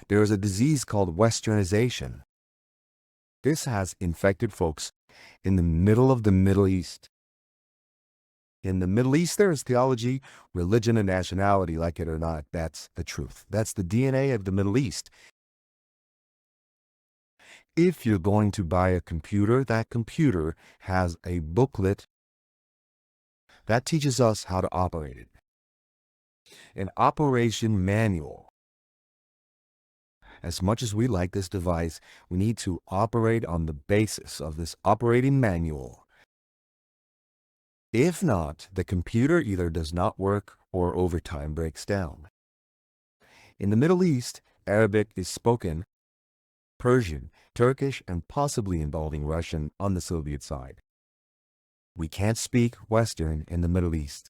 there is a disease called Westernization. This has infected folks in the middle of the Middle East. In the Middle East, there is theology, religion, and nationality, like it or not. That's the truth. That's the DNA of the Middle East. If you're going to buy a computer, that computer has a booklet that teaches us how to operate it. An operation manual. As much as we like this device, we need to operate on the basis of this operating manual. If not, the computer either does not work or over time breaks down. In the Middle East, Arabic is spoken, Persian, Turkish, and possibly involving Russian on the Soviet side. We can't speak Western in the Middle East.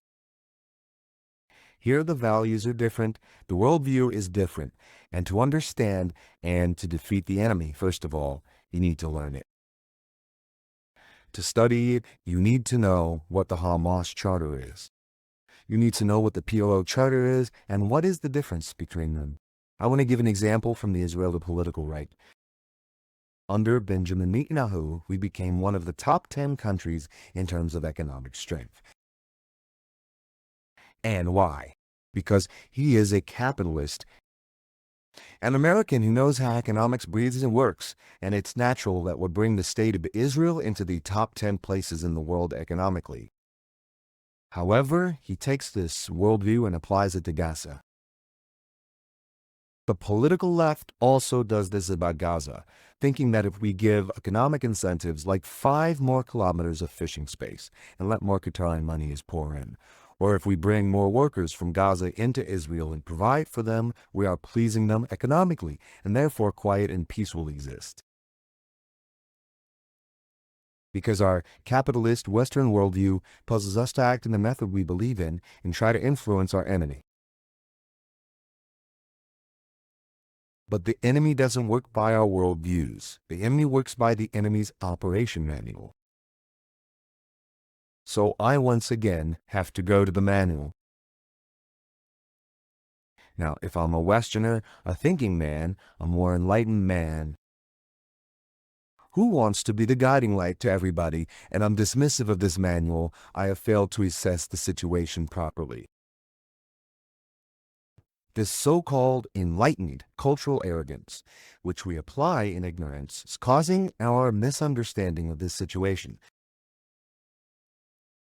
Here the values are different, the worldview is different, and to understand and to defeat the enemy, first of all, you need to learn it. To study it, you need to know what the Hamas Charter is. You need to know what the PLO Charter is and what is the difference between them. I want to give an example from the Israeli political right. Under Benjamin Netanyahu, we became one of the top 10 countries in terms of economic strength. And why? Because he is a capitalist, an American who knows how economics breathes and works, and it's natural that would bring the state of Israel into the top 10 places in the world economically. However, he takes this worldview and applies it to Gaza. The political left also does this about Gaza, thinking that if we give economic incentives like 5 more kilometers of fishing space and let more Qatari monies pour in, or if we bring more workers from Gaza into Israel and provide for them, we are pleasing them economically, and therefore quiet and peace will exist. Because our capitalist Western worldview puzzles us to act in the method we believe in and try to influence our enemy. But the enemy doesn't work by our worldviews. The enemy works by the enemy's operation manual. So I once again have to go to the manual. Now, if I'm a Westerner, a thinking man, a more enlightened man, who wants to be the guiding light to everybody, and I'm dismissive of this manual, I have failed to assess the situation properly. This so-called enlightened cultural arrogance, which we apply in ignorance, is causing our misunderstanding of this situation.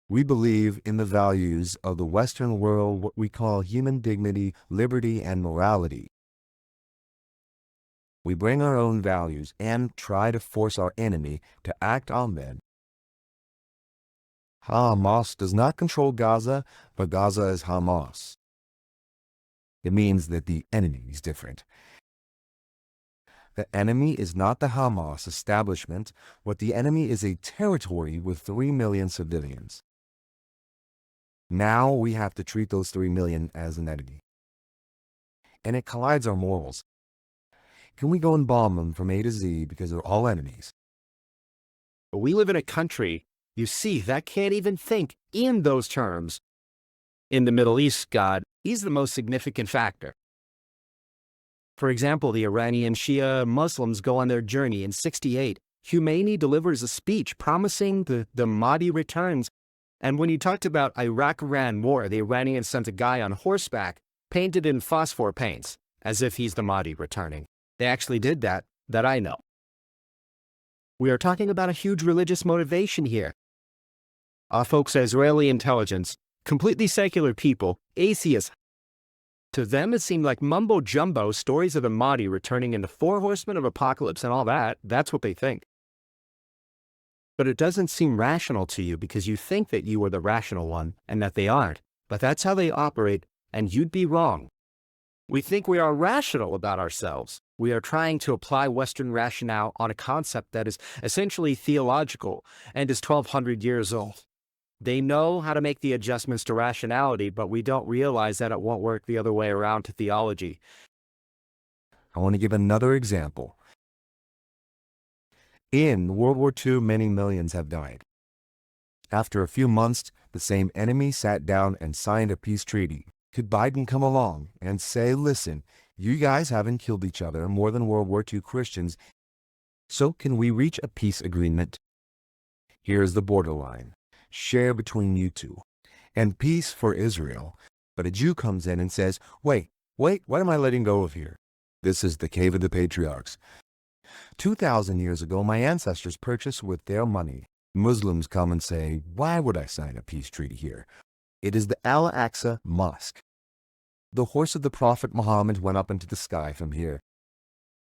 We believe in the values of the Western world, what we call human dignity, liberty, and morality. We bring our own values and try to force our enemy to act on them. Hamas does not control Gaza, but Gaza is Hamas. It means that the enemy is different. The enemy is not the Hamas establishment, but the enemy is a territory with 3 million civilians. Now we have to treat those 3 million as an enemy. And it collides our morals. Can we go and bomb them from A to Z because they're all enemies? But we live in a country, you see, that can't even think in those terms. In the Middle East, God is the most significant factor. For example, the Iranian Shia Muslims go on their journey in '68. Khomeini delivers a speech promising the Mahdi returns. And when he talked about Iraq-Iran war, the Iranians sent a guy on horseback painted in phosphor paints, as if he's the Mahdi returning. They actually did that I know. We are talking about a huge religious motivation here. Folks, Israeli intelligence, completely secular people, atheists. To them, it seemed like mumbo-jumbo stories of the Mahdi returning into 4 horsemen of apocalypse and all that. That's what they think. But it doesn't seem rational to you because you think that you are the rational one and that they aren't. But that's how they operate, and you'd be wrong. We think we are rational about ourselves. We are trying to apply Western rationale on a concept that is essentially theological and is 1,200 years old. They know how to make the adjustments to rationality, but we don't realize that it won't work the other way around to theology. I want to give another example. In World War II, many millions have died. After a few months, the same enemy sat down and signed a peace treaty. Could Biden come along and say, listen, You guys haven't killed each other more than World War II Christians. So can we reach a peace agreement? Here's the borderline. Share between you two. And peace for Israel. But a Jew comes in and says, wait, what am I letting go of here? This is the cave of the patriarchs. 2,000 years ago, my ancestors purchased with their money. Muslims come and say, why would I sign a peace treaty here? It is the Al-Aqsa Mosque. The horse of the Prophet Muhammad went up into the sky from here.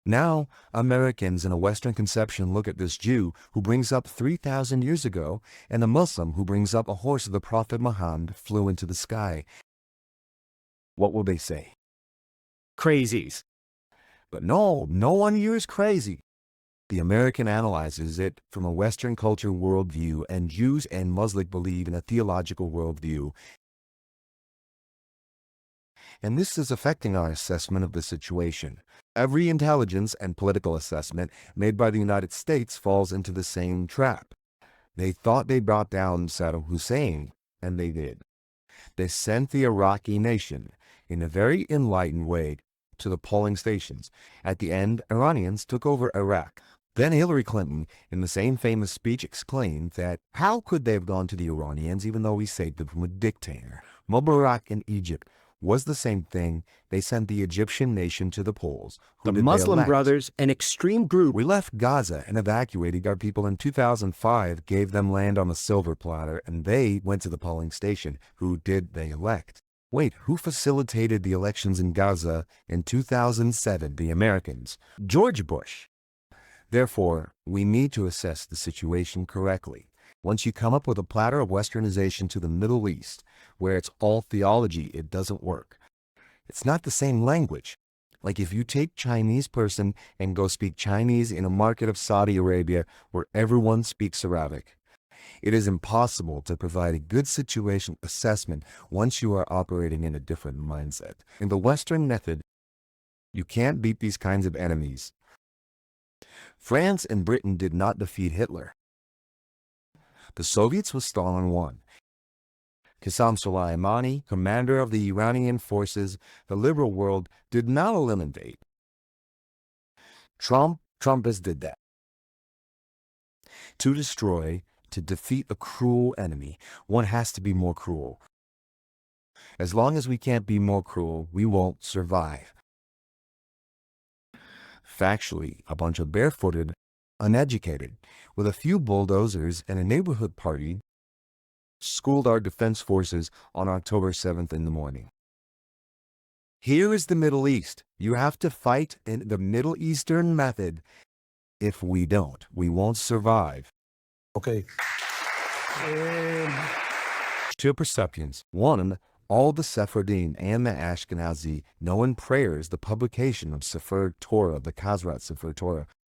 Now, Americans in a Western conception look at this Jew who brings up 3,000 years ago and a Muslim who brings up a horse of the Prophet Muhammad flew into the sky. What will they say? Crazies. But no one here is crazy. The American analyzes it from a Western culture worldview, and Jews and Muslims believe in a theological worldview. And this is affecting our assessment of the situation. Every intelligence and political assessment made by the United States falls into the same trap. They thought they brought down Saddam Hussein, and they did. They sent the Iraqi nation, in a very enlightened way, to the polling stations. At the end, Iranians took over Iraq. Then Hillary Clinton, in the same famous speech, exclaimed that how could they have gone to the Iranians even though we saved them from a dictator? Mubarak in Egypt was the same thing. They sent the Egyptian nation to the polls. The Muslim Brothers, an extreme group. We left Gaza and evacuated our people in 2005, gave them land on a silver platter, and they went to the polling station. Who did they elect? Wait, who facilitated the elections in Gaza in 2007? The Americans. George Bush. Therefore, we need to assess the situation correctly. Once you come up with a platter of Westernization to the Middle East, where it's all theology, it doesn't work. It's not the same language. Like if you take Chinese person and go speak Chinese in a market of Saudi Arabia where everyone speaks Arabic. It is impossible to provide a good situation assessment once you are operating in a different mindset. In the Western method, you can't beat these kinds of enemies. France and Britain did not defeat Hitler. The Soviets with Stalin won. Qasem Soleimani, commander of the Iranian forces, the liberal world did not eliminate. Trumpists did that. To destroy, to defeat a cruel enemy, one has to be more cruel. As long as we can't be more cruel, we won't survive. Factually, a bunch of barefooted, uneducated, with a few bulldozers and a neighborhood party, schooled our defense forces on October 7th in the morning. Here is the Middle East. You have to fight in the Middle Eastern method. If we don't, we won't survive. Okay. Two perceptions. One, all the Sephardim and the Ashkenazi know in prayers the publication of Sefer Torah, the Khazrat Sefer Torah,